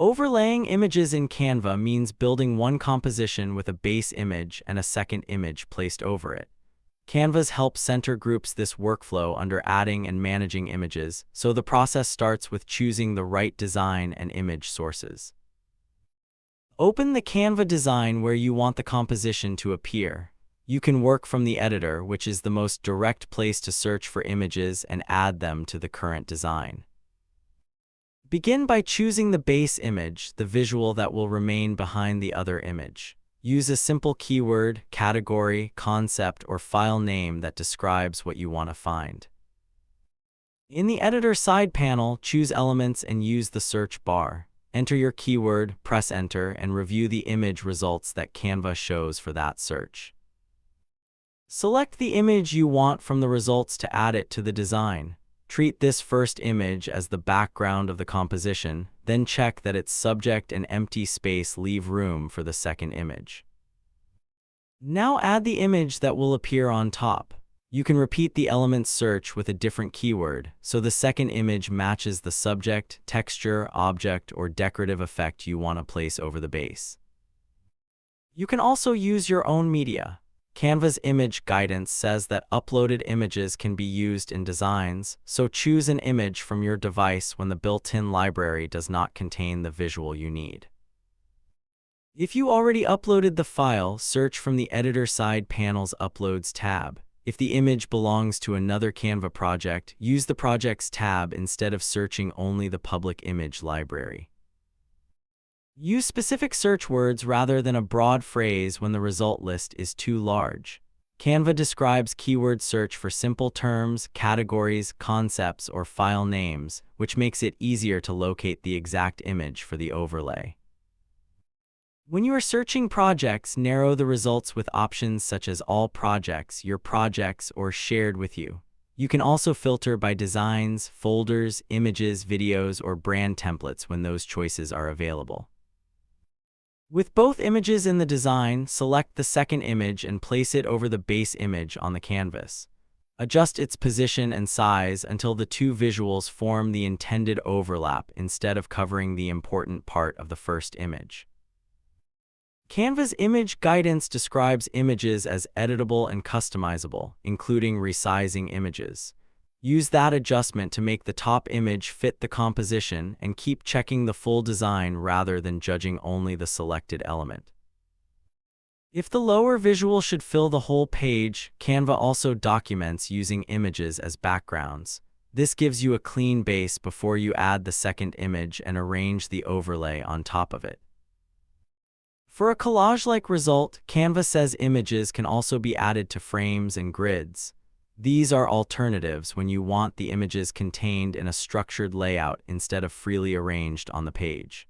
Overlaying images in Canva means building one composition with a base image and a second image placed over it. Canva's Help Center groups this workflow under adding and managing images, so the process starts with choosing the right design and image sources. Open the Canva design where you want the composition to appear. You can work from the editor, which is the most direct place to search for images and add them to the current design. Begin by choosing the base image, the visual that will remain behind the other image. Use a simple keyword, category, concept, or file name that describes what you want to find. In the editor side panel, choose Elements and use the search bar. Enter your keyword, press Enter, and review the image results that Canva shows for that search. Select the image you want from the results to add it to the design. Treat this first image as the background of the composition, then check that its subject and empty space leave room for the second image. Now add the image that will appear on top. You can repeat the element search with a different keyword, so the second image matches the subject, texture, object, or decorative effect you want to place over the base. You can also use your own media. Canva's image guidance says that uploaded images can be used in designs, so choose an image from your device when the built-in library does not contain the visual you need. If you already uploaded the file, search from the Editor side panel's Uploads tab. If the image belongs to another Canva project, use the Projects tab instead of searching only the public image library. Use specific search words rather than a broad phrase when the result list is too large. Canva describes keyword search for simple terms, categories, concepts, or file names, which makes it easier to locate the exact image for the overlay. When you are searching projects, narrow the results with options such as All Projects, Your Projects, or Shared with You. You can also filter by designs, folders, images, videos, or brand templates when those choices are available. With both images in the design, select the second image and place it over the base image on the canvas. Adjust its position and size until the two visuals form the intended overlap instead of covering the important part of the first image. Canva's image guidance describes images as editable and customizable, including resizing images. Use that adjustment to make the top image fit the composition and keep checking the full design rather than judging only the selected element. If the lower visual should fill the whole page, Canva also documents using images as backgrounds. This gives you a clean base before you add the second image and arrange the overlay on top of it. For a collage-like result, Canva says images can also be added to frames and grids. These are alternatives when you want the images contained in a structured layout instead of freely arranged on the page.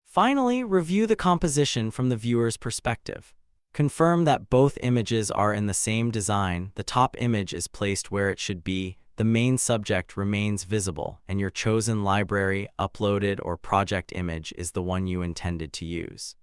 Finally, review the composition from the viewer's perspective. Confirm that both images are in the same design, the top image is placed where it should be, the main subject remains visible, and your chosen library, uploaded, or project image is the one you intended to use.